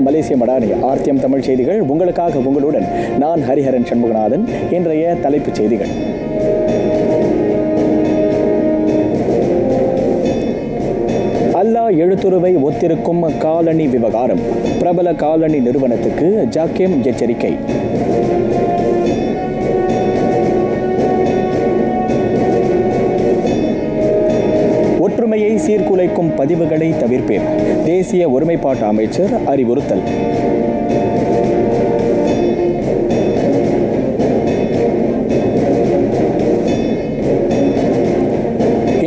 மலேசிய மடானி ஆர்த்தியம் தமிழ் செய்திகள். உங்களுக்காக உங்களுடன் நான் ஹரிஹரன் சண்முகநாதன். இன்றைய தலைப்புச் செய்திகள். அல்லாஹ் எழுத்துருவை ஒத்திருக்கும் காலணி விவகாரம். பிரபல காலணி நிறுவனத்துக்கு ஜாக்கேம் எச்சரிக்கை. ஒற்றுமையை சீர்குலைக்கும் பதிவுகளை தவிர்ப்பேன், தேசிய ஒருமைப்பாட்டு அமைச்சர் அறிவுறுத்தல்.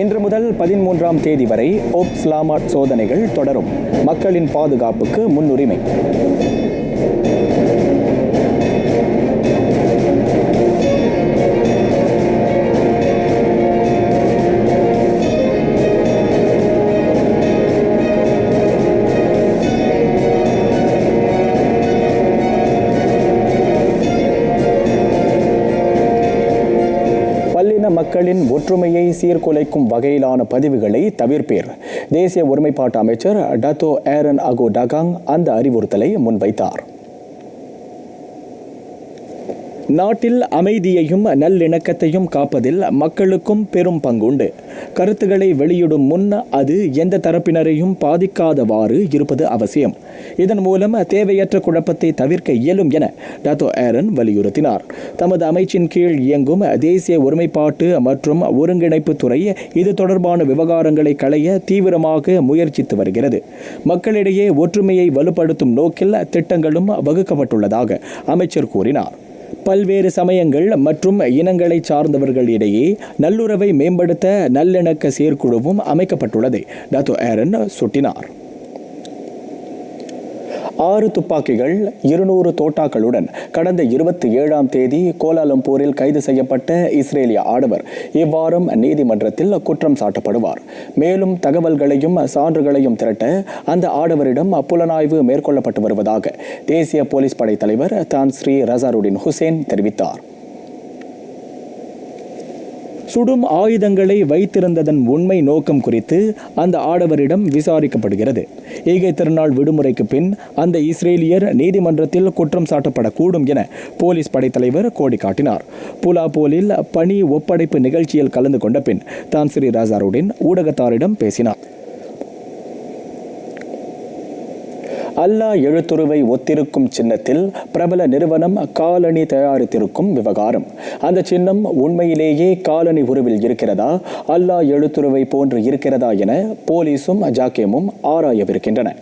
இன்று முதல் 13ஆம் தேதி வரை ஓப்ஸ்லாமாட் சோதனைகள் தொடரும். மக்களின் பாதுகாப்புக்கு முன்னுரிமை. மக்களின் ஒற்றுமையை சீர்குலைக்கும் வகையிலான பதிவுகளை தவிர்ப்பேர், தேசிய ஒருமைப்பாட்டு அமைச்சர் டத்தோ ஏரன் அகோ டகாங் அந்த அறிவுறுத்தலை முன்வைத்தார். நாட்டில் அமைதியையும் நல்லிணக்கத்தையும் காப்பதில் மக்களுக்கும் பெரும் பங்குண்டு. கருத்துக்களை வெளியிடும் முன் அது எந்த தரப்பினரையும் பாதிக்காதவாறு இருப்பது அவசியம். இதன் மூலம் தேவையற்ற குழப்பத்தை தவிர்க்க இயலும் என டாத்தோ ஏரன் வலியுறுத்தினார். தமது அமைச்சின் கீழ் இயங்கும் தேசிய ஒருமைப்பாட்டு மற்றும் ஒருங்கிணைப்பு துறை இது தொடர்பான விவகாரங்களை களைய தீவிரமாக முயற்சித்து வருகிறது. மக்களிடையே ஒற்றுமையை வலுப்படுத்தும் நோக்கில் திட்டங்களும் வகுக்கப்பட்டுள்ளதாக அமைச்சர் கூறினார். பல்வேறு சமயங்கள் மற்றும் இனங்களை சார்ந்தவர்களிடையே நல்லுறவை மேம்படுத்த நல்லிணக்க செயற்குழுவும் அமைக்கப்பட்டுள்ளதை டாத்தோ ஏரன் சுட்டினார். 6 துப்பாக்கிகள் 200 தோட்டாக்களுடன் கடந்த 27ஆம் தேதி கோலாலம்பூரில் கைது செய்யப்பட்ட இஸ்ரேலிய ஆடவர் இவ்வாரம் நீதிமன்றத்தில் குற்றம் சாட்டப்படுவார். மேலும் தகவல்களையும் சான்றுகளையும் திரட்ட அந்த ஆடவரிடம் புலனாய்வு மேற்கொள்ளப்பட்டு வருவதாக தேசிய போலீஸ் படை தலைவர் தான் ஸ்ரீ ரசாருடின் ஹுசேன் தெரிவித்தார். சுடும் ஆயுதங்களை வைத்திருந்ததன் உண்மை நோக்கம் குறித்து அந்த ஆடவரிடம் விசாரிக்கப்படுகிறது. ஈகை திருநாள் விடுமுறைக்கு பின் அந்த இஸ்ரேலியர் நீதிமன்றத்தில் குற்றம் சாட்டப்படக்கூடும் என போலீஸ் படைத்தலைவர் கோடி காட்டினார். புலாபோலில் பணி ஒப்படைப்பு நிகழ்ச்சியில் கலந்து கொண்ட பின் தான் ஸ்ரீ ரசாருடின் ஊடகத்தாரிடம் பேசினார். அல்லாஹ் எழுத்துருவை ஒத்திருக்கும் சின்னத்தில் பிரபல நிறுவனம் காலணி தயாரித்திருக்கும் விவகாரம். அந்த சின்னம் உண்மையிலேயே காலணி உருவில் இருக்கிறதா, அல்லாஹ் எழுத்துருவை போன்று இருக்கிறதா என போலீசும் ஜாக்கேமும் ஆராயவிருக்கின்றன.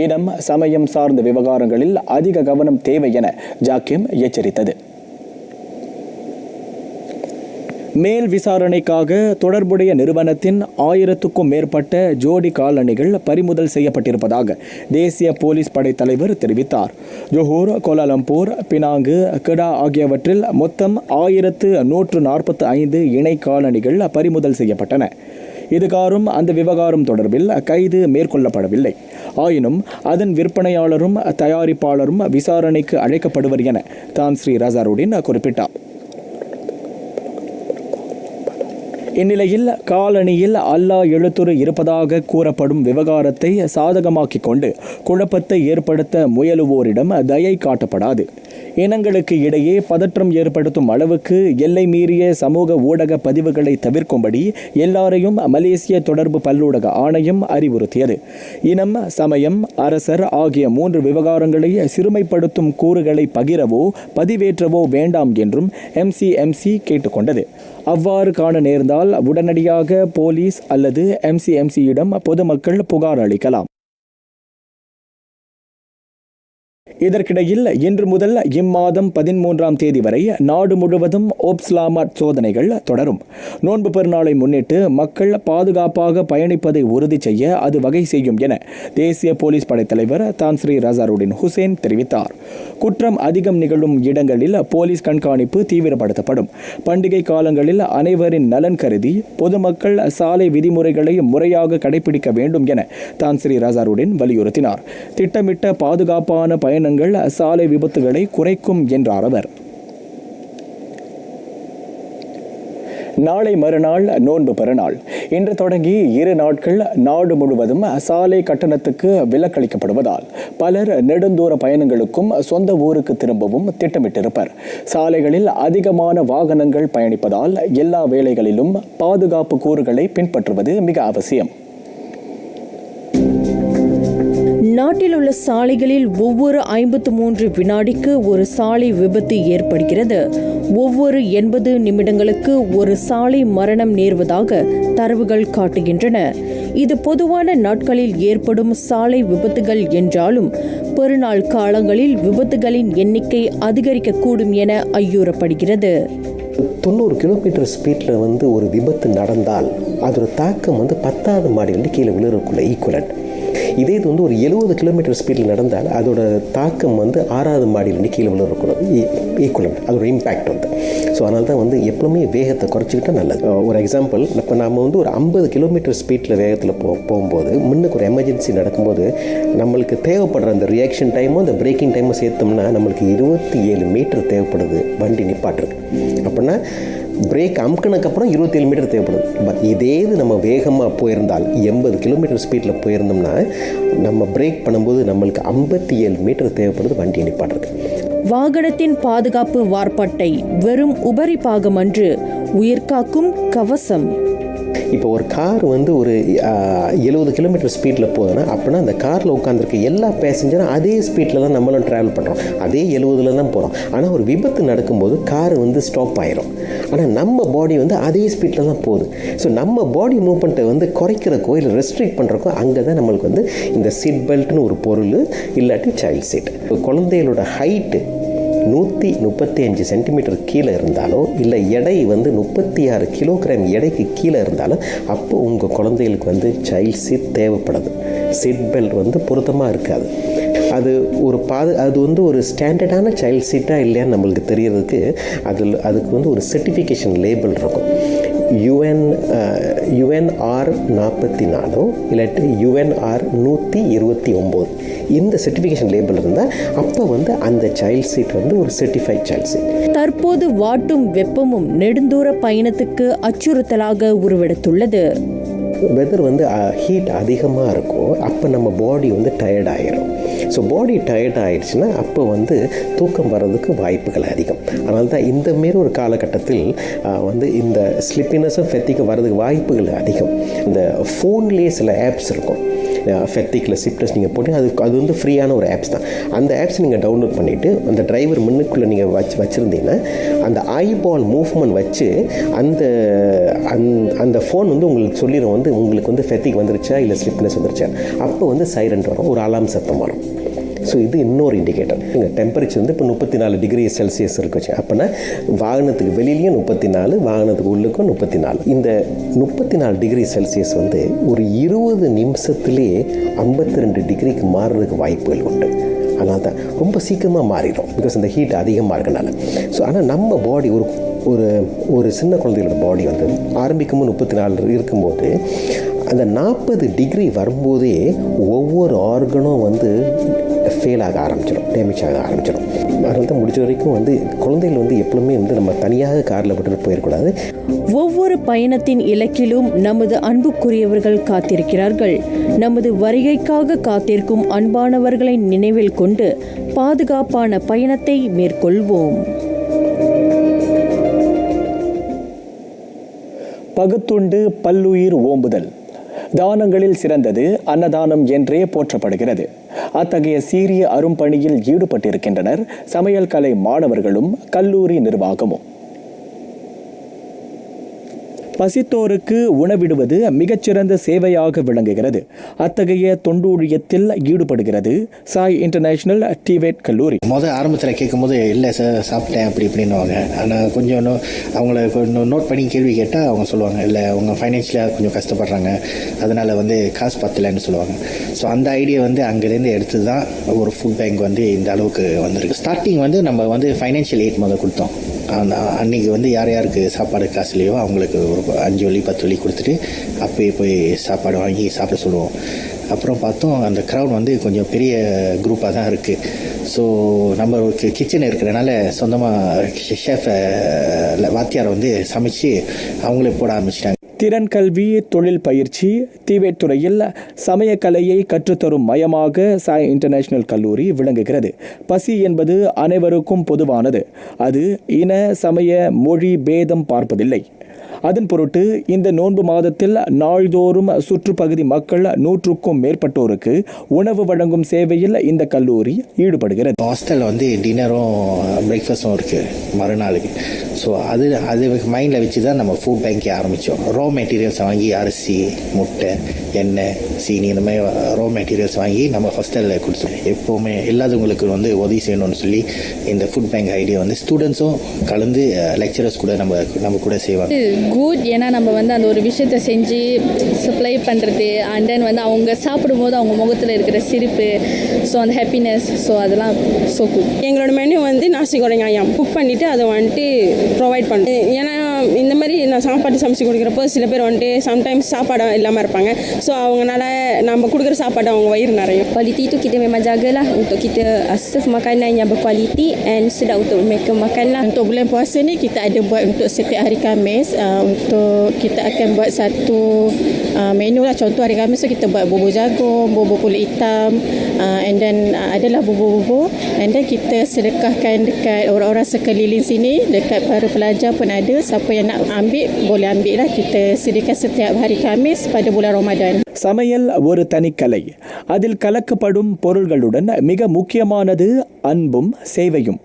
இனம் சமயம் சார்ந்த விவகாரங்களில் அதிக கவனம் தேவை என ஜாக்கேம் எச்சரித்தது. மேல் விசாரணைக்காக தொடர்புடைய நிறுவனத்தின் 1000க்கும் மேற்பட்ட ஜோடி காலணிகள் பறிமுதல் செய்யப்பட்டிருப்பதாக தேசிய போலீஸ் படை தலைவர் தெரிவித்தார். ஜொஹூர், கோலாலம்பூர், பினாங்கு, கெடா ஆகியவற்றில் மொத்தம் 1145 இணை காலணிகள் பறிமுதல் செய்யப்பட்டன. இதுகாரும் அந்த விவகாரம் தொடர்பில் கைது மேற்கொள்ளப்படவில்லை. ஆயினும் அதன் விற்பனையாளரும் தயாரிப்பாளரும் விசாரணைக்கு அழைக்கப்படுவர் என தான் ஸ்ரீ ரசாருடின் குறிப்பிட்டார். இந்நிலையில் காலணியில் அல்லாஹ் எழுத்துரு இருப்பதாக கூறப்படும் விவகாரத்தை சாதகமாக்கிக் கொண்டு குழப்பத்தை ஏற்படுத்த முயலுவோரிடம் தயை காட்டப்படாது. இனங்களுக்கு இடையே பதற்றம் ஏற்படுத்தும் அளவுக்கு எல்லை மீறிய சமூக ஊடக பதிவுகளை தவிர்க்கும்படி எல்லாரையும் மலேசிய தொடர்பு பல்லூடக ஆணையம் அறிவுறுத்தியது. இனம், சமயம், அரசர் ஆகிய 3 விவகாரங்களை சிறுமைப்படுத்தும் கூறுகளை பகிரவோ பதிவேற்றவோ வேண்டாம் என்றும் MCMC கேட்டுக்கொண்டது. அவ்வாறு காண நேர்ந்தால் உடனடியாக போலீஸ் அல்லது MCMCயிடம் பொதுமக்கள் புகார் அளிக்கலாம். இதற்கிடையில் இன்று முதல் இம்மாதம் 13ஆம் தேதி வரை நாடு முழுவதும் ஓப்ஸ்லாமாட் சோதனைகள் தொடரும். நோன்பு பெருநாளை முன்னிட்டு மக்கள் பாதுகாப்பாக பயணிப்பதை உறுதி செய்ய அது வகை செய்யும் என தேசிய போலீஸ் படைத்தலைவர் தான் ஸ்ரீ ரசாருடின் ஹுசேன் தெரிவித்தார். குற்றம் அதிகம் நிகழும் இடங்களில் போலீஸ் கண்காணிப்பு தீவிரப்படுத்தப்படும். பண்டிகை காலங்களில் அனைவரின் நலன் கருதி பொதுமக்கள் சாலை விதிமுறைகளை முறையாக கடைபிடிக்க வேண்டும் என தான் ஸ்ரீ ரசாருடின் வலியுறுத்தினார். திட்டமிட்ட பாதுகாப்பான பயணங்கள் சாலை விபத்துகளை குறைக்கும் என்றார் அவர். நாளை மறுநாள் நோன்பு பெருநாள். இன்று தொடங்கி 2 நாட்கள் நாடு முழுவதும் சாலை கட்டணத்துக்கு விலக்களிக்கப்படுவதால் பலர் நெடுந்தூர பயணங்களுக்கும் சொந்த ஊருக்கு திரும்பவும் திட்டமிட்டிருப்பர். சாலைகளில் அதிகமான வாகனங்கள் பயணிப்பதால் எல்லா வேளைகளிலும் பாதுகாப்பு கூறுகளை பின்பற்றுவது மிக அவசியம். நாட்டில் உள்ள சாலைகளில் ஒவ்வொரு 53 வினாடிக்கு ஒரு சாலை விபத்து ஏற்படுகிறது. ஒவ்வொரு 80 நிமிடங்களுக்கு ஒரு சாலை மரணம் நேர்வதாக தரவுகள் காட்டுகின்றன. இது பொதுவான நாட்களில் ஏற்படும் சாலை விபத்துகள் என்றாலும் பெருநாள் காலங்களில் விபத்துகளின் எண்ணிக்கை அதிகரிக்கக்கூடும் என ஐயுறப்படுகிறது. 90 கிலோமீட்டர் ஸ்பீடில் ஒரு விபத்து நடந்தால் அதோட தாக்கம் 10வது மாடியிலிருந்து கீழே விழுறதுக்குள்ள ஈக்குவலண்ட். இதே இது ஒரு 70 கிலோமீட்டர் ஸ்பீடில் நடந்தால் அதோட தாக்கம் 6வது மாடியிலிருந்து கீழே விழுறக்கூடாது ஈக்குவலண்ட், அதோட இம்பேக்ட் ஸோ அதனால தான் எப்பவுமே வேகத்தை குறைச்சிக்கிட்டால் நல்லது. ஒரு எக்ஸாம்பிள், இப்போ நம்ம ஒரு 50 கிலோமீட்டர் ஸ்பீடில் வேகத்தில் போகும்போது முன்னுக்கு ஒரு எமர்ஜென்சி நடக்கும்போது நம்மளுக்கு தேவைப்படுற அந்த ரியாக்ஷன் டைமும் அந்த பிரேக்கிங் டைமும் சேர்த்தோம்னா நம்மளுக்கு 27 மீட்டர் தேவைப்படுது வண்டி நிப்பாட்டுறது. அப்படின்னா பிரேக் அமுக்கினதுக்கப்புறம் 27 மீட்டர் தேவைப்படுது. பட் இதே இது நம்ம வேகமாக போயிருந்தால் 80 கிலோமீட்டர் ஸ்பீடில் போயிருந்தோம்னா நம்ம பிரேக் பண்ணும்போது நம்மளுக்கு 57 மீட்டர் தேவைப்படுது வண்டியை நிப்பாட்டுறது. வாகனத்தின் பாதுகாப்பு வார்பட்டை வெறும் உபரி பாகம் அன்று, உயிர்காக்கும் கவசம். இப்போ ஒரு கார் ஒரு 70 கிலோமீட்டர் ஸ்பீடில் போகுதுன்னா அப்படின்னா அந்த காரில் உட்காந்துருக்க எல்லா பேசஞ்சரும் அதே ஸ்பீடில் தான் நம்மளும் ட்ராவல் பண்ணுறோம், அதே 70 தான் போகிறோம். ஆனால் ஒரு விபத்து நடக்கும்போது கார் ஸ்டாப் ஆயிரும். ஆனால் நம்ம பாடி அதே ஸ்பீடில் தான் போகுது. ஸோ நம்ம பாடி மூவ்மெண்ட்டை குறைக்கிறக்கோ இல்லை ரெஸ்ட்ரிக்ட் பண்ணுறக்கோ அங்கே தான் நம்மளுக்கு இந்த சீட் பெல்ட்னு ஒரு பொருள், இல்லாட்டி சைல்ட் சீட். குழந்தைகளோட ஹைட்டு 135 சென்டிமீட்டர் கீழே இருந்தாலோ இல்லை எடை 36 கிலோகிராம் எடைக்கு கீழே இருந்தாலும் அப்போ உங்கள் குழந்தைகளுக்கு சைல்ட் சீட் தேவைப்படுது. சீட் பெல்ட் பொருத்தமாக இருக்காது. அது ஒரு அது ஒரு ஸ்டாண்டர்டான சைல்ட் சீட்டாக இல்லையான்னு நம்மளுக்கு தெரியறதுக்கு அதுக்கு ஒரு சர்டிஃபிகேஷன் லேபிள் இருக்கும். UNR 44 இல்லாட்டி UNR 129 இந்த சர்டிஃபிகேஷன் லேபிள் இருந்தால் அப்போ அந்த சைல்ட் சீட் ஒரு சர்டிஃபைட் சைல்ட் சீட். தற்போது வாட்டும் வெப்பமும் நெடுந்தூர பயணத்துக்கு அச்சுறுத்தலாக உருவெடுத்துள்ளது. வெதர் ஹீட் அதிகமாக இருக்கும், அப்போ நம்ம பாடி டயர்ட் ஆகிரும். ஸோ பாடி டயர்ட் ஆகிடுச்சுன்னா அப்போ தூக்கம் வர்றதுக்கு வாய்ப்புகள் அதிகம். அதனால தான் இந்தமாரி ஒரு காலகட்டத்தில் இந்த ஸ்லிப்பினஸும் ஃபெத்திக்கும் வர்றதுக்கு வாய்ப்புகள் அதிகம். இந்த ஃபோன்லேயே சில ஆப்ஸ் இருக்கும், ஃபெத்திக்கில் சிப்டஸ் நீங்கள் போட்டு அது ஃப்ரீயான ஒரு ஆப்ஸ் தான். அந்த ஆப்ஸ் நீங்கள் டவுன்லோட் பண்ணிவிட்டு அந்த டிரைவர் முன்னுக்குள்ளே நீங்கள் வச்சுருந்தீங்கன்னா அந்த ஐபால் மூவ்மெண்ட் வச்சு அந்த ஃபோன் உங்களுக்கு சொல்லிடும் உங்களுக்கு ஃபெத்திக் வந்துருச்சா இல்லை ஸ்லிப்னஸ் வந்துருச்சா. அப்போ சைலண்ட் வரும், ஒரு அலார்ம் சத்தம் வரும். ஸோ இது இன்னொரு இண்டிகேட்டர். எங்கள் டெம்பரேச்சர் இப்போ 34 டிகிரி செல்சியஸ் இருக்குச்சு. அப்போனா வாகனத்துக்கு வெளியிலையும் 34, வாகனத்துக்கு உள்ளுக்கும் 34. இந்த 34 டிகிரி செல்சியஸ் ஒரு 20 நிமிஷத்துலேயே 52 டிகிரிக்கு மாறுறதுக்கு வாய்ப்புகள் உண்டு. அதனால தான் ரொம்ப சீக்கிரமாக மாறிடும், பிகாஸ் இந்த ஹீட் அதிகமாக இருக்கனால. ஸோ ஆனால் நம்ம பாடி ஒரு சின்ன குழந்தைகளோட பாடி ஆரம்பிக்கும்போது 34 இருக்கும்போது அந்த 40 டிகிரி வரும்போதே ஒவ்வொரு ஆர்கனும் ஃபெயில் ஆக ஆரம்பிச்சிடும், டேமேஜ் ஆக ஆரம்பிச்சிடும். அதனால தான் முடிஞ்ச வரைக்கும் குழந்தைகள் எப்பவுமே நம்ம தனியாக காரில் விட்டுட்டு போயிடக்கூடாது. ஒவ்வொரு பயணத்தின் இலக்கிலும் நமது அன்புக்குரியவர்கள் காத்திருக்கிறார்கள். நமது வருகைக்காக காத்திருக்கும் அன்பானவர்களை நினைவில் கொண்டு பாதுகாப்பான பயணத்தை மேற்கொள்வோம். பகுத்துண்டு பல்லுயிர் ஓம்புதல் தானங்களில் சிறந்தது அன்னதானம் என்றே போற்றப்படுகிறது. அத்தகைய சீரிய அரும்பணியில் ஈடுபட்டிருக்கின்றனர் சமையல் கலை மாணவர்களும் கல்லூரி நிர்வாகமும். பசித்தோருக்கு உணவிடுவது மிகச்சிறந்த சேவையாக விளங்குகிறது. அத்தகைய தொண்டூழியத்தில் ஈடுபடுகிறது சாய் இன்டர்நேஷனல் டிவேட் கல்லூரி. ஆரம்பத்தில் கேட்கும்போது இல்லை சார் சாப்பிட்டேன் அப்படி இப்படின்னுவாங்க. ஆனால் கொஞ்சம் அவங்கள நோட் பண்ணி கேள்வி கேட்டால் அவங்க சொல்லுவாங்க இல்லை அவங்க ஃபைனான்ஷியலாக கொஞ்சம் கஷ்டப்படுறாங்க, அதனால் காசு பத்தலைன்னு சொல்லுவாங்க. ஸோ அந்த ஐடியா அங்கேருந்து எடுத்து தான் ஒரு ஃபுட் பேங்க் இந்த அளவுக்கு வந்திருக்கு. ஸ்டார்டிங் நம்ம ஃபைனான்ஷியல் எய்ட் முதல் கொடுத்தோம். அன்றைக்கி யார் யாருக்கு சாப்பாடு காசு இல்லையோ அவங்களுக்கு ஒரு 5 வழி 10 வழி கொடுத்துட்டு அப்போயே போய் சாப்பாடு வாங்கி சாப்பிட சொல்லுவோம். அப்புறம் பார்த்தோம் அந்த க்ரௌட் கொஞ்சம் பெரிய குரூப்பாக தான் இருக்குது. ஸோ நம்ம ஒரு கிச்சன் இருக்கிறனால சொந்தமாக ஷெஃப் வாத்தியாரை சமைச்சு அவங்களே போட ஆரம்பிச்சிட்டாங்க. திறன் கல்வி, தொழில் பயிற்சி, தீவைத் துறையில் சமயக்கலையை கற்றுத்தரும் மையமாக சாய் இன்டர்நேஷனல் கல்லூரி விளங்குகிறது. பசி என்பது அனைவருக்கும் பொதுவானது. அது இன, சமய, மொழி பேதம் பார்ப்பதில்லை. அதன் பொருட்டு இந்த நோன்பு மாதத்தில் நாள்தோறும் சுற்றுப்பகுதி மக்கள் 100க்கும் மேற்பட்டோருக்கு உணவு வழங்கும் சேவையில் இந்த கல்லூரி ஈடுபடுகிறது. ஹாஸ்டலில் வந்து டின்னரும் பிரேக்ஃபாஸ்ட்டும் இருக்குது மறுநாளுக்கு. ஸோ அது மைண்டில் வச்சு தான் நம்ம ஃபுட் பேங்கே ஆரம்பித்தோம். ரா மெட்டீரியல்ஸ் வாங்கி அரிசி, முட்டை, எண்ணெய், சீனி இந்த மாதிரி ரா மெட்டீரியல்ஸ் வாங்கி நம்ம ஹாஸ்டலில் கொடுத்தோம். எப்போவுமே இல்லாதவங்களுக்கு வந்து உதவி செய்யணும்னு சொல்லி இந்த ஃபுட் பேங்க் ஐடியா வந்து ஸ்டூடெண்ட்ஸும் கலந்து லெக்சரர்ஸ் கூட நம்ம கூட செய்வாங்க. குட், ஏன்னா நம்ம வந்து அந்த ஒரு விஷயத்தை செஞ்சு சப்ளை பண்ணுறது, அண்ட் தென் வந்து அவங்க சாப்பிடும்போது அவங்க முகத்தில் இருக்கிற சிரிப்பு, ஸோ அந்த ஹாப்பினஸ், ஸோ அதெல்லாம் ஸோ குட். எங்களோட மெனு வந்து நாசி கோரிங் ஐயம் குக் பண்ணிவிட்டு அதை வந்துட்டு ப்ரொவைட் பண்ணுறேன். ஏன்னா இந்த மாதிரி நான் சாப்பாடு சமைச்சு கொடுக்குறப்போ சில பேர் வந்துட்டு சம்டைம்ஸ் சாப்பாடு இல்லாமல் இருப்பாங்க. ஸோ அவங்களால நம்ம கொடுக்குற சாப்பாடு அவங்க வயிறு நிறையும். Kualiti itu kita memang jagalah untuk kita serve makanan yang berkualiti and sedap untuk mereka makan lah. Untuk bulan puasa ni kita ada buat untuk setiap hari Khamis, untuk kita akan buat satu menu lah. Contoh hari Khamis tu kita buat bubur jagung, bubur kulit hitam, and then adalah bubur-bubur, and then kita sedekahkan dekat orang-orang sekeliling sini, dekat para pelajar pun ada. Siapa yang nak ambil boleh ambil lah. Kita sediakan setiap hari Khamis pada bulan Ramadan. சமையல் ஒரு தனிக்கலை. அதில் கலக்கப்படும் பொருள்களுடன் மிக முக்கியமானது அன்பும் சேவையும்.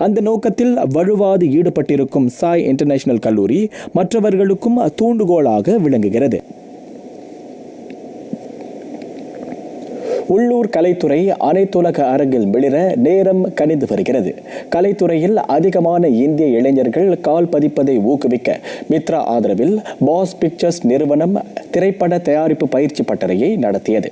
அந்த நோக்கத்தில் வலுவாது ஈடுபட்டிருக்கும் சாய் இன்டர்நேஷனல் கல்லூரி மற்றவர்களுக்கும் தூண்டுகோலாக விளங்குகிறது. உள்ளூர் கலைத்துறை அனைத்துலக அரங்கில் மிளிர நேரம் கணிந்து வருகிறது. கலைத்துறையில் அதிகமான இந்திய இளைஞர்கள் கால் பதிப்பதை ஊக்குவிக்க மித்ரா ஆதரவில் பாஸ் பிக்சர்ஸ் நிறுவனம் திரைப்பட தயாரிப்பு பயிற்சி பட்டறையை நடத்தியது.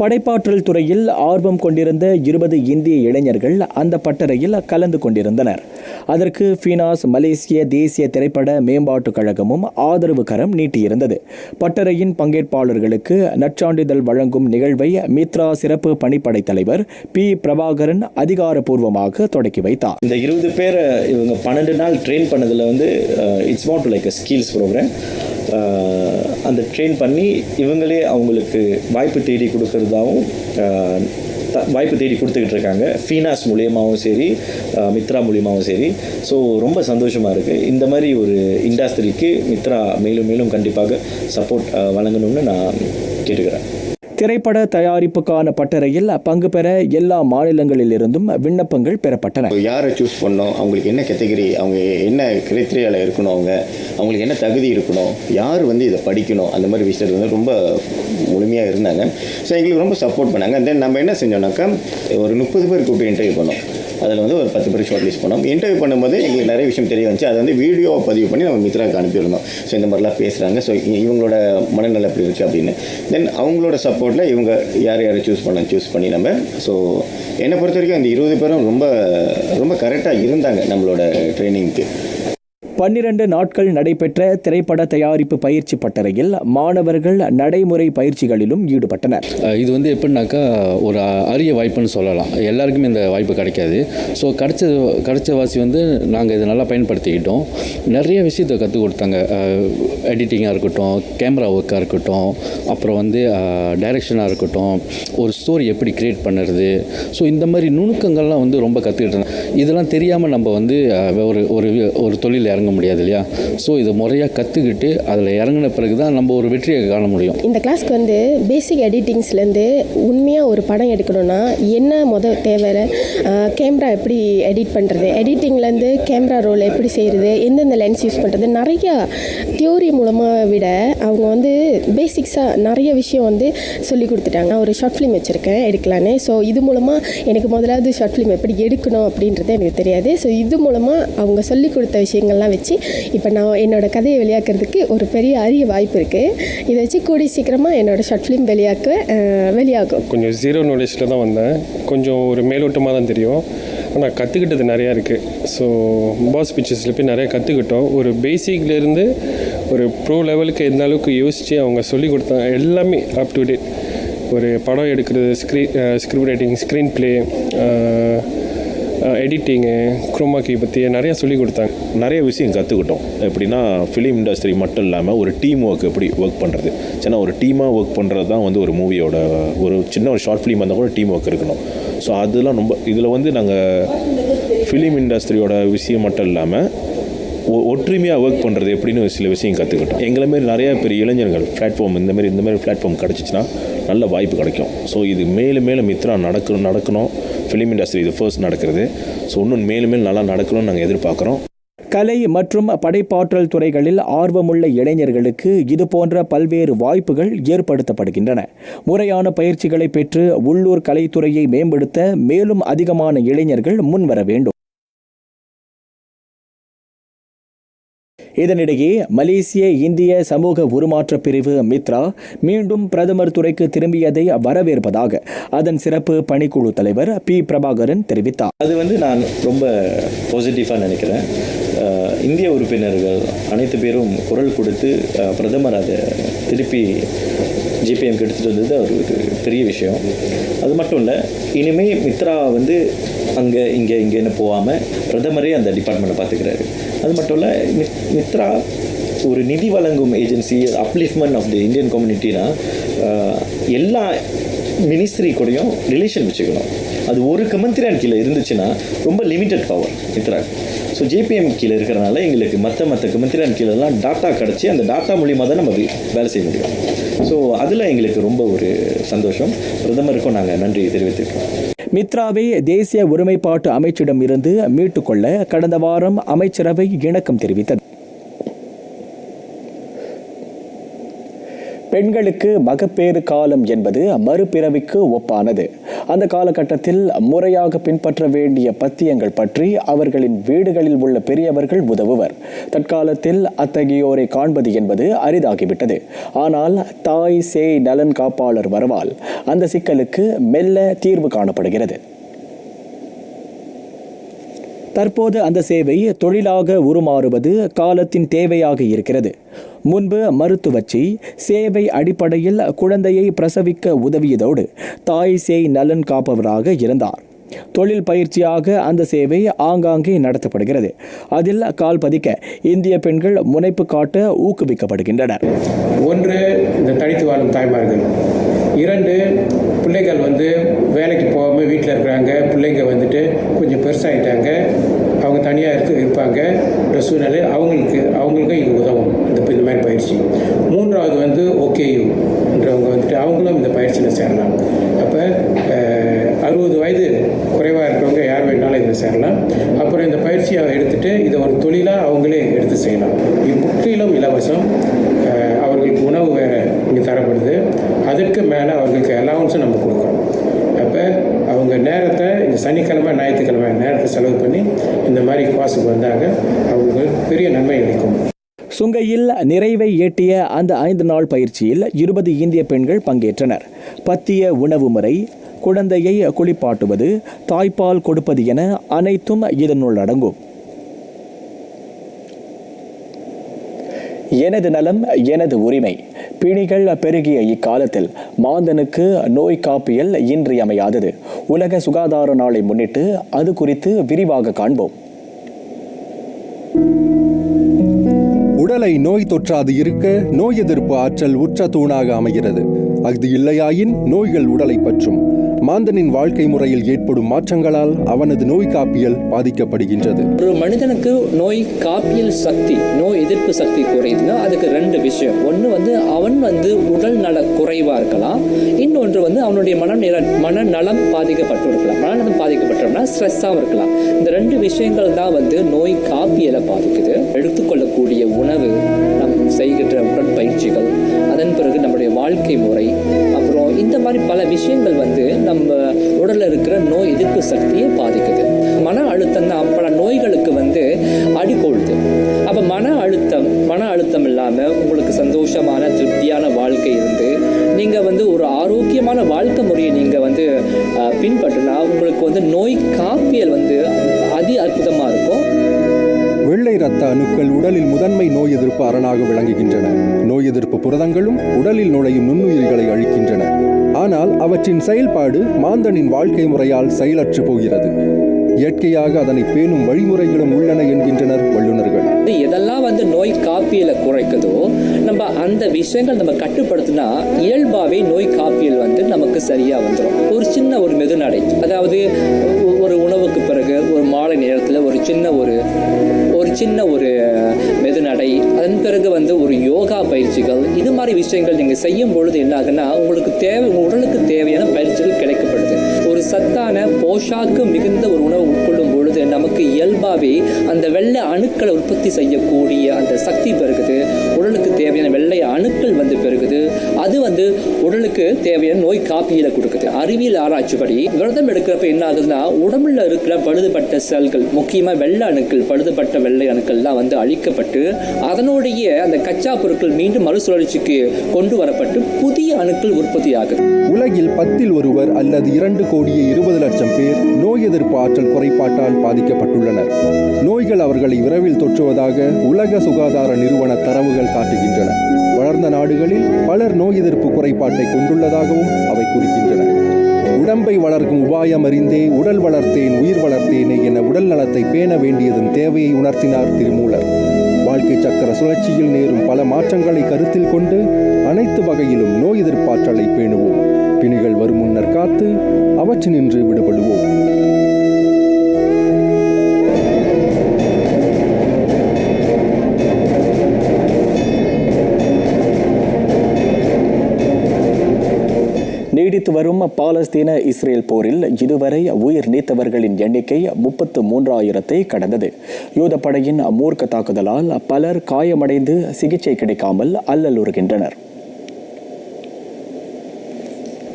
படைப்பாற்றல் துறையில் ஆர்வம் கொண்டிருந்த 20 இந்திய இளைஞர்கள் அந்த பட்டறையில் கலந்து கொண்டிருந்தனர். அதற்கு ஃபீனாஸ் மலேசிய தேசிய திரைப்பட மேம்பாட்டுக் கழகமும் ஆதரவு கரம் நீட்டியிருந்தது. பட்டறையின் பங்கேற்பாளர்களுக்கு நற்சான்றிதழ் வழங்கும் நிகழ்வை மித்ரா சிறப்பு பணிப்படை தலைவர் பி பிரபாகரன் அதிகாரப்பூர்வமாக தொடக்கி வைத்தார். இந்த 20 பேர் இவங்க 12 நாள் ட்ரெயின் பண்ணதில் வந்து it's not like a skills program. அந்த ட்ரெயின் பண்ணி இவங்களே அவங்களுக்கு வாய்ப்பு தேடி கொடுக்கறதாகவும் வாய்ப்பு தேடி கொடுத்துக்கிட்டு இருக்காங்க. ஃபீனாஸ் மூலியமாகவும் சரி, மித்ரா மூலியமாகவும் சரி. ஸோ ரொம்ப சந்தோஷமாக இருக்குது. இந்த மாதிரி ஒரு இண்டஸ்ட்ரிக்கு மித்ரா மேலும் மேலும் கண்டிப்பாக சப்போர்ட் வழங்கணும்னு நான் கேட்டுக்கிறேன். திரைப்பட தயாரிப்புக்கான பட்டறையில் பங்கு பெற எல்லா மாநிலங்களிலிருந்தும் விண்ணப்பங்கள் பெறப்பட்டன. யாரை சூஸ் பண்ணோம், அவங்களுக்கு என்ன கேட்டகரி, அவங்க என்ன கிரைட்டீரியாவில் இருக்கணும், அவங்களுக்கு என்ன தகுதி இருக்கணும், யார் வந்து இதை படிக்கணும், அந்த மாதிரி விஷயத்தில் வந்து ரொம்ப முழுமையாக இருந்தாங்க. ஸோ எங்களுக்கு ரொம்ப சப்போர்ட் பண்ணாங்க. தென் நம்ம என்ன செஞ்சோம்னாக்கா ஒரு 30 பேர் கூப்பிட்டு இன்டர்வியூ பண்ணோம். அதில் வந்து ஒரு 10 பேர் ஷார்ட் லிஸ்ட் பண்ணோம். இன்டர்வியூ பண்ணும்போது எங்களுக்கு நிறைய விஷயம் தெரிய வந்துச்சு. அதை வந்து வீடியோ பதிவு பண்ணி நம்ம மித்ராவுக்கு அனுப்பியிருந்தோம். ஸோ இந்த மாதிரிலாம் பேசுகிறாங்க, ஸோ இவங்களோட மனநிலை எப்படி இருந்துச்சு அப்படின்னு. தென் அவங்களோட சப்போர்ட்டில் இவங்க யாரை சூஸ் பண்ணி நம்ம. ஸோ என்னை பொறுத்த வரைக்கும் இந்த 20 பேரும் ரொம்ப ரொம்ப கரெக்டாக இருந்தாங்க நம்மளோட ட்ரைனிங்க்கு. 12 நாட்கள் நடைபெற்ற திரைப்பட தயாரிப்பு பயிற்சி பட்டறையில் மாணவர்கள் நடைமுறை பயிற்சிகளிலும் ஈடுபட்டனர். இது வந்து எப்படின்னாக்கா ஒரு அரிய வாய்ப்புன்னு சொல்லலாம். எல்லாருக்குமே இந்த வாய்ப்பு கிடைக்காது. ஸோ கிடைச்ச வாசி வந்து நாங்கள் இதை நல்லா பயன்படுத்திக்கிட்டோம். நிறைய விஷயத்தை கற்றுக் கொடுத்தாங்க. எடிட்டிங்காக இருக்கட்டும், கேமரா ஒர்க்காக இருக்கட்டும், அப்புறம் வந்து டைரக்ஷனாக இருக்கட்டும், ஒரு ஸ்டோரி எப்படி க்ரியேட் பண்ணுறது. ஸோ இந்த மாதிரி நுணுக்கங்கள்லாம் வந்து ரொம்ப கற்றுக்கிட்டு இருந்தோம். இதெல்லாம் தெரியாமல் நம்ம வந்து ஒரு தொழில் இறங்க முடியாது இல்லையா. ஸோ இதை முறையாக கற்றுக்கிட்டு அதில் இறங்கின பிறகு தான் நம்ம ஒரு வெற்றியை காண முடியும். இந்த கிளாஸ்க்கு வந்து பேசிக் எடிட்டிங்ஸ்லேருந்து உண்மையாக ஒரு படம் எடுக்கணும்னா என்ன தேவை, கேமரா எப்படி எடிட் பண்ணுறது, எடிட்டிங்லேருந்து கேமரா ரோல் எப்படி செய்கிறது, எந்தெந்த லென்ஸ் யூஸ் பண்ணுறது, நிறையா தியோரி மூலமாக விட அவங்க வந்து பேசிக்ஸாக நிறைய விஷயம் வந்து சொல்லி கொடுத்துட்டாங்க. நான் ஒரு ஷார்ட் ஃபிலிம் வச்சுருக்கேன் எடுக்கலான்னு. ஸோ இது மூலமாக எனக்கு முதலாவது ஷார்ட் ஃபிலிம் எப்படி எடுக்கணும் அப்படின்றது எனக்கு தெரியாது. ஸோ இது மூலமாக அவங்க சொல்லி கொடுத்த விஷயங்கள்லாம் வச்சு இப்போ நான் என்னோடய கதையை வெளியாக்குறதுக்கு ஒரு பெரிய அரிய வாய்ப்பு இருக்குது. இதை வச்சு கூடி சீக்கிரமாக என்னோடய ஷார்ட் ஃபிலிம் வெளியாகும். கொஞ்சம் ஜீரோ நாலேஜில் தான் வந்தேன். கொஞ்சம் ஒரு மேலோட்டமாக தான் தெரியும். ஆனால் கற்றுக்கிட்டது நிறையா இருக்குது. ஸோ பாஸ் பிக்சர்ஸில் போய் நிறையா கற்றுக்கிட்டோம். ஒரு பேசிக்லேருந்து ஒரு ப்ரோ லெவலுக்கு எந்த அளவுக்கு யோசித்து அவங்க சொல்லி கொடுத்தாங்க. எல்லாமே அப் டு டேட். ஒரு படம் எடுக்கிறது, script writing, screen play, editing chroma key பற்றி நிறையா சொல்லி கொடுத்தாங்க. நிறைய விஷயம் கற்றுக்கிட்டோம். எப்படின்னா ஃபிலிம் இண்டஸ்ட்ரி மட்டும் இல்லாமல் ஒரு டீம் ஒர்க் எப்படி ஒர்க் பண்ணுறது. சின்ன ஒரு டீமாக ஒர்க் பண்ணுறது தான் வந்து ஒரு மூவியோட ஒரு சின்ன ஒரு ஷார்ட் ஃபிலிம் வந்தால் கூட டீம் ஒர்க் இருக்கணும். ஸோ அதெல்லாம் ரொம்ப இதில் வந்து நாங்கள் ஃபிலிம் இண்டஸ்ட்ரியோட விஷயம் மட்டும் இல்லாமல் ஒற்றுமையாக ஒர்க் பண்ணுறது எப்படின்னு சில விஷயம் கற்றுக்கிட்டோம். எங்களை மாரி நிறையா பெரிய இளைஞர்கள் பிளாட்ஃபார்ம் இந்த மாதிரி பிளாட்ஃபார்ம் கிடச்சிச்சின்னா நல்ல வாய்ப்பு கிடைக்கும். ஸோ இது மேலும் மேலும் மித்ரா நடக்கணும். ஃபிலிம் இண்டஸ்ட்ரி இது ஃபர்ஸ்ட் நடக்கிறது. ஸோ இன்னும் மேலும் நல்லா நடக்கணும்னு நாங்கள் எதிர்பார்க்குறோம். கலை மற்றும் படைப்பாற்றல் துறைகளில் ஆர்வமுள்ள இளைஞர்களுக்கு இது போன்ற பல்வேறு வாய்ப்புகள் ஏற்படுத்தப்படுகின்றன. முறையான பயிற்சிகளை பெற்று உள்ளூர் கலைத்துறையை மேம்படுத்த மேலும் அதிகமான இளைஞர்கள் முன்வர வேண்டும். இதனிடையே மலேசிய இந்திய சமூக உருமாற்ற பிரிவு மித்ரா மீண்டும் பிரதமர் துறைக்கு திரும்பியதை வரவேற்பதாக அதன் சிறப்பு பணிக்குழு தலைவர் பி. பிரபாகரன் தெரிவித்தார். அது வந்து நான் ரொம்ப பாசிட்டிவாக நினைக்கிறேன். இந்திய உறுப்பினர்கள் அனைத்து பேரும் குரல் கொடுத்து பிரதமர் அதை திருப்பி ஜிபிஎம்க்கு எடுத்துகிட்டு வந்தது ஒரு பெரிய விஷயம். அது மட்டும் இல்லை, இனிமேல் மித்ரா வந்து அங்கே இங்கேன்னு போகாமல் பிரதமரே அந்த டிபார்ட்மெண்ட்டை பார்த்துக்கிறாரு. அது மட்டும் இல்லை, மித்ரா ஒரு நிதி வழங்கும் agency, upliftment of the Indian கம்யூனிட்டினா எல்லா மினிஸ்ட்ரி கூடயும் ரிலேஷன் வச்சுக்கணும். அது ஒரு கமந்திரியான் கீழே இருந்துச்சுன்னா ரொம்ப limited power Mitra. So JBM கீழே இருக்கிறனால எங்களுக்கு மற்ற கமந்திரியான் கீழெல்லாம் டாட்டா கிடச்சி அந்த டாட்டா மூலிமா தான் நம்ம வேலை செய்ய முடியும். ஸோ அதில் எங்களுக்கு ரொம்ப ஒரு சந்தோஷம். பிரதமருக்கும் நாங்கள் நன்றி தெரிவித்திருக்கோம். மித்ராவை தேசிய ஒருமைப்பாட்டு அமைச்சிடம் இருந்து மீட்டுக்கொள்ள கடந்த வாரம் அமைச்சரவை இணக்கம் தெரிவித்தது. பெண்களுக்கு மகப்பேறு காலம் என்பது மறுபிறவிக்கு ஒப்பானது. அந்த காலகட்டத்தில் முறையாக பின்பற்ற வேண்டிய பத்தியங்கள் பற்றி அவர்களின் வீடுகளில் உள்ள பெரியவர்கள் உதவுவர். தற்காலத்தில் அத்தகையோரை காண்பது என்பது அரிதாகிவிட்டது. ஆனால் தாய் சேய் நலன் காப்பாளர் வரவால் அந்த சிக்கலுக்கு மெல்ல தீர்வு காணப்படுகிறது. தற்போது அந்த சேவை தொழிலாக உருமாறுவது காலத்தின் தேவையாக இருக்கிறது. முன்பு மருத்துவச்சி சேவை அடிப்படையில் குழந்தையை பிரசவிக்க உதவியதோடு தாய் சேய் நலன் காப்பவராக இருந்தார். தொழில் பயிற்சியாக அந்த சேவை ஆங்காங்கே நடத்தப்படுகிறது. அதில் கால் பதிக்க இந்திய பெண்கள் முனைப்பு காட்ட ஊக்குவிக்கப்படுகின்றனர். ஒன்று, இந்த தனித்து வாழும் தாய்மார்கள். 2, பிள்ளைகள் வேலைக்கு போகாமல் வீட்டில் இருக்கிறாங்க. பிள்ளைங்க கொஞ்சம் பெருசாகிட்டாங்க, அவங்க தனியாக இருப்பாங்க சூழ்நிலை, அவங்களுக்கும் இது உதவும் இந்த மாதிரி பயிற்சி. 3வது ஓகேயுன்றவங்க அவங்களும் இந்த பயிற்சியில் சேரலாம். அப்போ 60 வயது குறைவாக இருக்கிறவங்க யார் வேணாலும் இதில் சேரலாம். அப்புறம் இந்த பயிற்சியை எடுத்துகிட்டு இதை ஒரு தொழிலாக அவங்களே எடுத்து செய்யலாம். முற்றிலும் இலவசம். அவர்களுக்கு உணவு வேறு இங்கே தரப்படுது. அதற்கு மேலே அவர்களுக்கு அலவன்ஸும் நம்ம கொடுக்குறோம். அப்போ அவங்க நேரத்தை இந்த சனிக்கிழமை ஞாயிற்றுக்கிழமை நேரத்தை செலவு பண்ணி இந்த மாதிரி கிளாஸுக்கு வந்தாங்க, அவங்களுக்கு பெரிய நன்மை அளிக்கும். சுங்கையில் நிறைவை எட்டிய அந்த 5 நாள் பயிற்சியில் 20 இந்திய பெண்கள் பங்கேற்றனர். பத்திய உணவு முறை, குழந்தையை குளிப்பாட்டுவது, தாய்ப்பால் கொடுப்பது என அனைத்தும் இதனுள் அடங்கும். எனது நலம் எனது உரிமை. பிணிகள் பெருகிய இக்காலத்தில் மாந்தனுக்கு நோய் காப்பியல் இன்றியமையாதது. உலக சுகாதார நாளை முன்னிட்டு அது குறித்து விரிவாக காண்போம். உடலை நோய் தொற்றாது இருக்க நோய் எதிர்ப்பு ஆற்றல் உற்ற தூணாக அமைகிறது. அது இல்லையாயின் நோய்கள் உடலை பற்றும். மாந்தனின் வாழ்க்கை முறையில் ஏற்படும் மாற்றங்களால் அவனது நோய் காப்பியல் பாதிக்கப்படுகின்றது. ஒரு மனிதனுக்கு நோய் காப்பியல் சக்தி, நோய் எதிர்ப்பு சக்தி குறையுதுன்னா அதுக்கு 2 விஷயம். ஒன்று அவன் உடல் நல குறைவா இருக்கலாம், இன்னொன்று அவனுடைய மனநலம் பாதிக்கப்பட்டு இருக்கலாம். மனநலம் பாதிக்கப்பட்டோம்னா ஸ்ட்ரெஸ்ஸாகவும் இருக்கலாம். இந்த 2 விஷயங்கள் தான் நோய் காப்பியலை பாதிக்குது. எடுத்துக்கொள்ளக்கூடிய உணவு, நம் செய்கின்ற உடற்பயிற்சிகள், அதன் பிறகு நம்முடைய வாழ்க்கை முறை, அப்புறம் இந்த மாதிரி பல விஷயங்கள் நம்ம உடலில் இருக்கிற நோய் எதிர்ப்பு சக்தியை பாதிக்குது. மன அழுத்தம் தான் பல நோய்களுக்கு அடிக்கோளுது. அப்போ மன அழுத்தம் இல்லாமல் உங்களுக்கு சந்தோஷமான திருப்தியான வாழ்க்கை இருந்து நீங்கள் ஒரு ஆரோக்கியமான வாழ்க்கை முறையை நீங்கள் பின்பற்றினா உங்களுக்கு நோய் காப்பியல் அதி அற்புதமாக இருக்கும். வெள்ளை இரத்த அணுக்கள் உடலில் முதன்மை நோய் எதிர்ப்பு அரணாக விளங்குகின்றன. நோய் எதிர்ப்பு புரதங்களும் உடலில் நுழையும் நுண்ணுயிர்களை அழிக்கின்றன. ஆனால் அவற்றின் செயல்பாடு மாந்தனின் வாழ்க்கை முறையால் செயலற்று போகிறது. இயற்கையாக அதனை பேணும் வழிமுறைகளும் உள்ளன என்கின்றனர் வல்லுநர்கள். எதெல்லாம் நோய் காப்பியலை குறைக்குதோ நம்ம அந்த விஷயங்கள் நம்ம கட்டுப்படுத்தினா இயல்பாவே நோய் காப்பியல் நமக்கு சரியா வந்துடும். ஒரு சின்ன ஒரு மெதுநடை, அதாவது ஒரு உணவுக்கு பிறகு ஒரு மாலை நேரத்தில் ஒரு சின்ன ஒரு மெதுநடை, அதன் பிறகு ஒரு யோகா பயிற்சிகள், இது மாதிரி விஷயங்கள் நீங்க செய்யும் பொழுது என்ன ஆகுன்னா உங்களுக்கு உடலுக்கு தேவையான பயிற்சிகள் கிடைக்கப்படுது. ஒரு சத்தான போஷாக்கு மிகுந்த ஒரு உணவு உட்கொள்ளும் பொழுது நமக்கு இயல்பாவே அந்த வெள்ளை அணுக்களை உற்பத்தி செய்யக்கூடிய அந்த சக்தி பெருகுது. உடலுக்கு தேவையான வெள்ளை அணுக்கள் பெருகுது. அது உடலுக்கு தேவையான நோய் காப்பியில கொடுக்குது. அறிவியல் ஆராய்ச்சிப்படி விரதம் எடுக்கிறப்ப என்ன ஆகுதுன்னா உடம்புல இருக்கிற பழுதுபட்ட செல்கள், முக்கியமா வெள்ளை அணுக்கள், பழுதுபட்ட வெள்ளை அணுக்கள்லாம் அழிக்கப்பட்டு அதனுடைய அந்த கச்சா பொருட்கள் மீண்டும் மறுசுழற்சிக்கு கொண்டு வரப்பட்டு புதிய அணுக்கள் உற்பத்தி ஆகுது. உலகில் 10 ஒருவர் அல்லது 2,20,00,000 பேர் நோய் எதிர்ப்பு ஆற்றல் குறைபாட்டால் பாதிக்கப்பட்டுள்ளனர். நோய்கள் அவர்களை விரைவில் தொற்றுவதாக உலக சுகாதார நிறுவன தரவுகள் காட்டுகின்றன. வளர்ந்த நாடுகளில் பலர் நோய் எதிர்ப்பு குறைபாட்டை கொண்டுள்ளதாகவும் அவை குறிக்கின்றன. உடம்பை வளர்க்கும் உபாயம் அறிந்தே உடல் வளர்த்தேன் உயிர் வளர்த்தேனே என உடல் நலத்தை பேண வேண்டியதன் தேவையை உணர்த்தினார் திருமூலர். வாழ்க்கை சக்கர சுழற்சியில் நேரும் பல மாற்றங்களை கருத்தில் கொண்டு அனைத்து வகையிலும் நோய் எதிர்ப்பாற்றலை பேணுவோம். பிணிகள் வரும் முன்னர் காத்து அவற்றினின்று விடுபடுவோம். நீடித்து வரும் பாலஸ்தீன இஸ்ரேல் போரில் இதுவரை உயிர் நீத்தவர்களின் எண்ணிக்கை 33,000 கடந்தது. யூதப்படையின் மூர்க்க தாக்குதலால் பலர் காயமடைந்து சிகிச்சை கிடைக்காமல் அல்லலுறுகின்றனர்.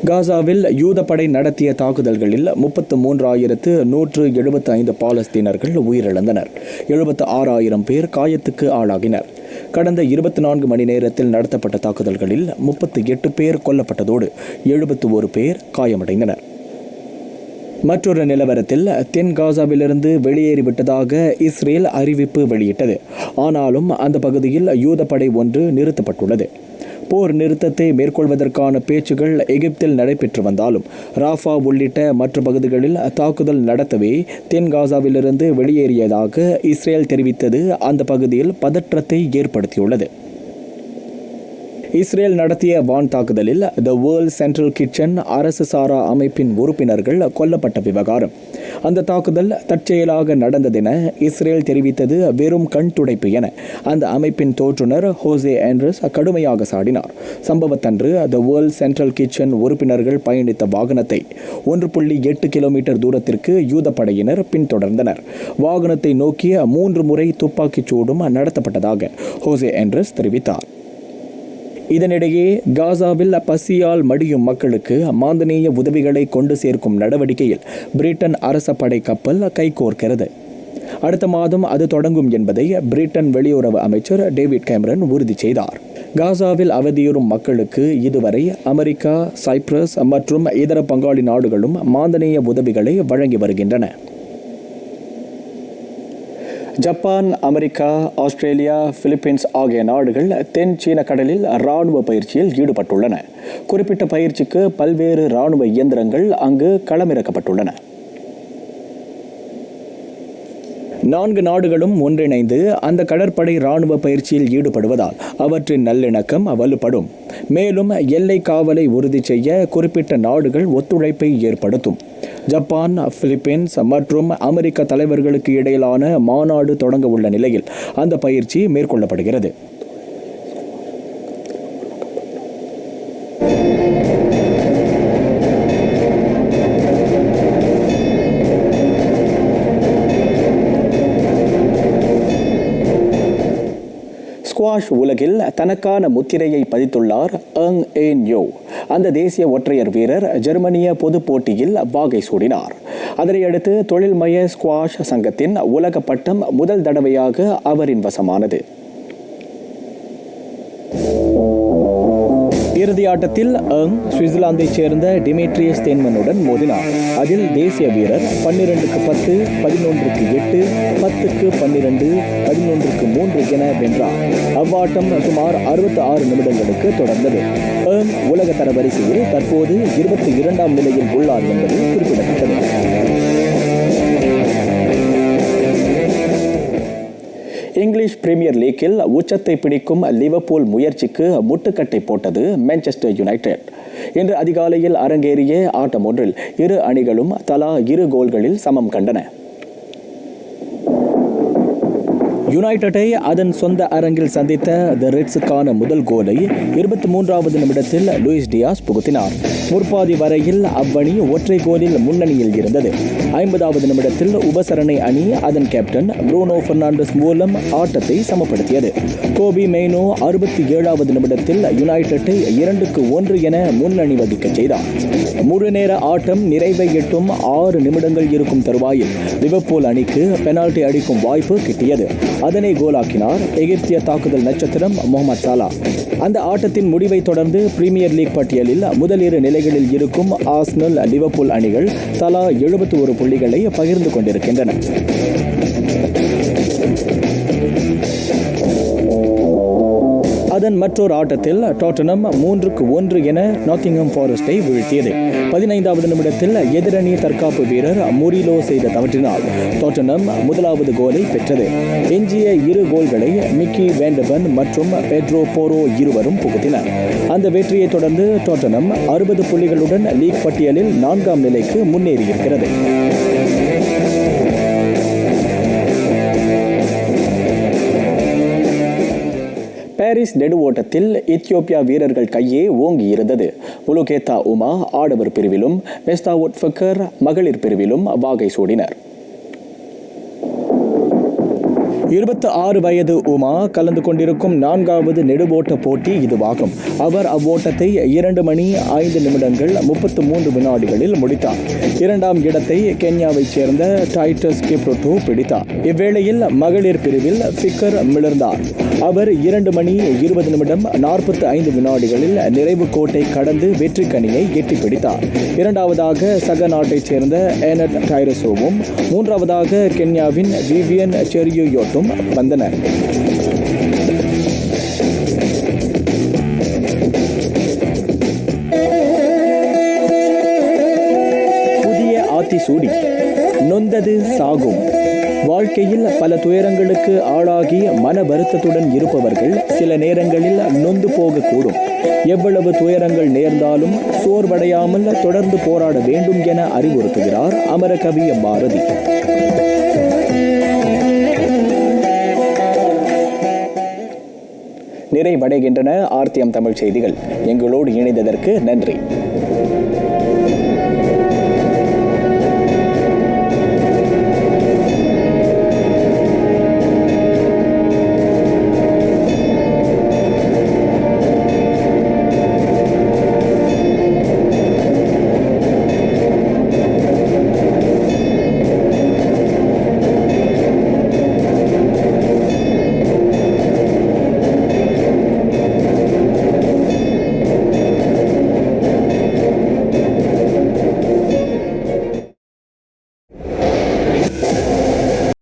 காசாவில் யூதப்படை நடத்திய தாக்குதல்களில் 33,175 பாலஸ்தீனர்கள் உயிரிழந்தனர். 76,000 பேர் காயத்துக்கு ஆளாகினர். கடந்த 24 மணி நேரத்தில் நடத்தப்பட்ட தாக்குதல்களில் 38 பேர் கொல்லப்பட்டதோடு 71 பேர் காயமடைந்தனர். மற்றொரு நிலவரத்தில் தென் காசாவிலிருந்து வெளியேறிவிட்டதாக இஸ்ரேல் அறிவிப்பு வெளியிட்டது. ஆனாலும் அந்த பகுதியில் யூதப்படை ஒன்று நிறுத்தப்பட்டுள்ளது. போர் நிறுத்தத்தை மேற்கொள்வதற்கான பேச்சுகள் எகிப்தில் நடைபெற்று வந்தாலும் ராஃபா உள்ளிட்ட மற்ற பகுதிகளில் தாக்குதல் நடத்தவே தென் காசாவிலிருந்து வெளியேறியதாக இஸ்ரேல் தெரிவித்தது அந்த பகுதியில் பதற்றத்தை ஏற்படுத்தியுள்ளது. இஸ்ரேல் நடத்திய வான் தாக்குதலில் த வேர்ல்ட் சென்ட்ரல் கிச்சன் அரசு சாரா அமைப்பின் உறுப்பினர்கள் கொல்லப்பட்ட விவகாரம். அந்த தாக்குதல் தற்செயலாக நடந்ததென இஸ்ரேல் தெரிவித்தது வெறும் கண் துடைப்பு என அந்த அமைப்பின் தோற்றுநர் ஹோசே ஆண்ட்ரஸ் கடுமையாக சாடினார். சம்பவத்தன்று த வேர்ல்ட் சென்ட்ரல் கிச்சன் உறுப்பினர்கள் பயணித்த வாகனத்தை 1.8 கிலோமீட்டர் தூரத்திற்கு யூதப்படையினர் பின்தொடர்ந்தனர். வாகனத்தை நோக்கிய 3 முறை துப்பாக்கிச் சூடும் நடத்தப்பட்டதாக ஹோசே ஆண்ட்ரஸ் தெரிவித்தார். இதனிடையே காசாவில் பசியால் மடியும் மக்களுக்கு மாந்தநேய உதவிகளை கொண்டு சேர்க்கும் நடவடிக்கையில் பிரிட்டன் அரச படை கப்பல் கைகோர்க்கிறது. அடுத்த மாதம் அது தொடங்கும் என்பதை பிரிட்டன் வெளியுறவு அமைச்சர் டேவிட் கேமரன் உறுதி செய்தார். காசாவில் அவதியுறும் மக்களுக்கு இதுவரை அமெரிக்கா, சைப்ரஸ் மற்றும் இதர பங்காளி நாடுகளும் மாந்தநேய உதவிகளை வழங்கி வருகின்றன. ஜப்பான், அமெரிக்கா, ஆஸ்திரேலியா, பிலிப்பீன்ஸ் ஆகிய நாடுகள் தென் சீன கடலில் இராணுவ பயிற்சியில் ஈடுபட்டுள்ளன. குறிப்பிட்ட பயிற்சிக்கு பல்வேறு இராணுவ இயந்திரங்கள் அங்கு களமிறக்கப்பட்டுள்ளன. 4 நாடுகளும் ஒன்றிணைந்து அந்த கடற்படை இராணுவ பயிற்சியில் ஈடுபடுவதால் அவற்றின் நல்லிணக்கம் வலுப்படும். மேலும் எல்லை காவலை உறுதி செய்ய குறிப்பிட்ட நாடுகள் ஒத்துழைப்பை ஏற்படுத்தும். ஜப்பான், பிலிப்பீன்ஸ் மற்றும் அமெரிக்க தலைவர்களுக்கு இடையிலான மாநாடு தொடங்க உள்ள நிலையில் அந்த பயிற்சி மேற்கொள்ளப்படுகிறது. ஸ்குவாஷ் உலகில் தனக்கான முத்திரையை பதித்துள்ளார் எங் ஏன் யோ. அந்த தேசிய ஒற்றையர் வீரர் ஜெர்மனிய பொது போட்டியில் வாகை சூடினார். அதனையடுத்து தொழில்மய ஸ்குவாஷ் சங்கத்தின் உலக பட்டம் முதல் தடவையாக அவரின் வசமானது. இறுதி ஆட்டத்தில் சுவிட்சர்லாந்தைச் சேர்ந்த டிமிட்ரியஸ் ஸ்டென்மனுடன் மோதினார். அதில் தேசிய வீரர் 12-10, 11-8, 10-12, 11-3 என வென்றார். அவ்வாட்டம் சுமார் 66 நிமிடங்களுக்கு தொடர்ந்தது. உலக தரவரிசையில் தற்போது 22ஆம் நிலையில் உள்ளார் என்பது குறிப்பிடத்தக்கது. இங்கிலீஷ் பிரீமியர் லீக்கில் உச்சத்தை பிடிக்கும் லிவர்பூல் முயற்சிக்கு முட்டுக்கட்டை போட்டது மான்செஸ்டர் யுனைடெட். இன்று அதிகாலையில் அரங்கேறிய ஆட்டம் ஒன்றில் இரு அணிகளும் தலா 2 கோல்களில் சமம் கண்டன. யுனைடெட்டை அதன் சொந்த அரங்கில் சந்தித்த தி ரெட்ஸுக்கான முதல் கோலை 23வது நிமிடத்தில் லூயிஸ் டியாஸ் புகுத்தினார். முற்பாதி வரையில் அவ்வணி ஒற்றை கோலில் முன்னணியில் இருந்தது. 50வது நிமிடத்தில் உபசரணை அணி அதன் கேப்டன் ப்ரூனோ பெர்னாண்டஸ் மூலம் ஆட்டத்தை சமப்படுத்தியது. கோபி மெய்னோ 67வது நிமிடத்தில் யுனைடெட்டை 2-1 என முன்னணி வகிக்க செய்தார். முழு நேர ஆட்டம் நிறைவை எட்டும் 6 நிமிடங்கள் இருக்கும் தருவாயில் லிவர்பூல் அணிக்கு பெனால்டி அடிக்கும் வாய்ப்பு கிட்டியது. அதனை கோலாக்கினார் எகிப்திய தாக்குதல் நட்சத்திரம் முகமது சாலா. அந்த ஆட்டத்தின் முடிவை தொடர்ந்து பிரீமியர் லீக் பட்டியலில் முதல் 2 நிலைகளில் இருக்கும் ஆர்சனல், லிவர்பூல் அணிகள் தலா 71 புள்ளிகளை பகிர்ந்து கொண்டிருக்கின்றன. அதன் மற்றொரு ஆட்டத்தில் டாட்டனம் 3-1 என நாட்டிங்ஹாம் ஃபாரஸ்டை வீழ்த்தியது. 15வது நிமிடத்தில் எதிரணி தற்காப்பு வீரர் முரிலோ செய்த தவற்றினால் டாட்டனம் முதலாவது கோலை பெற்றது. எஞ்சிய 2 கோல்களை மிக்கி வேண்டபன் மற்றும் பெட்ரோ போரோ இருவரும் புகுத்தினர். அந்த வெற்றியை தொடர்ந்து டாட்டனம் 60 புள்ளிகளுடன் லீக் பட்டியலில் 4ஆம் நிலைக்கு முன்னேறியிருக்கிறது. பாரிஸ் நெடுவோட்டத்தில் எத்தியோப்பியா வீரர்கள் கையே ஓங்கி இருந்தது. முலுகேத்தா உமா ஆடவர் பிரிவிலும் மெஸ்தாவுட் ஃபக்கர் மகளிர் பிரிவிலும் வாகை சூடினர். 26 வயது உமா கலந்து கொண்டிருக்கும் 4வது நெடுவோட்ட போட்டி இதுவாகும். அவர் அவ்வோட்டத்தை 2 மணி 5 நிமிடங்கள் 33 வினாடிகளில் முடித்தார். 2ஆம் இடத்தை கென்யாவைச் சேர்ந்த டைட்டஸ் கிப்ருட்டோ பிடித்தார். இவ்வேளையில் மகளிர் பிரிவில் ஃபிக்கர் மிளர்ந்தார். அவர் 2 மணி 20 நிமிடம் 45 வினாடிகளில் நிறைவு கோட்டை கடந்து வெற்றி கனியை எட்டி பிடித்தார். 2வதாக சக நாட்டைச் சேர்ந்த ஏனட் டைரஸோவும் 3வதாக கென்யாவின் விவியன் செரியோயோட்டும் வந்தனர். புதிய ஆத்திசூடி நொந்தது சாகும். வாழ்க்கையில் பல துயரங்களுக்கு ஆளாகி மன வருத்தத்துடன் இருப்பவர்கள் சில நேரங்களில் நொந்து போகக்கூடும். எவ்வளவு துயரங்கள் நேர்ந்தாலும் சோர்வடையாமல் தொடர்ந்து போராட வேண்டும் என அறிவுறுத்துகிறார் அமரகவி பாரதி. நிறைவடைகின்றன ஆர்த்தியம் தமிழ் செய்திகள். எங்களோடு இணைந்ததற்கு நன்றி.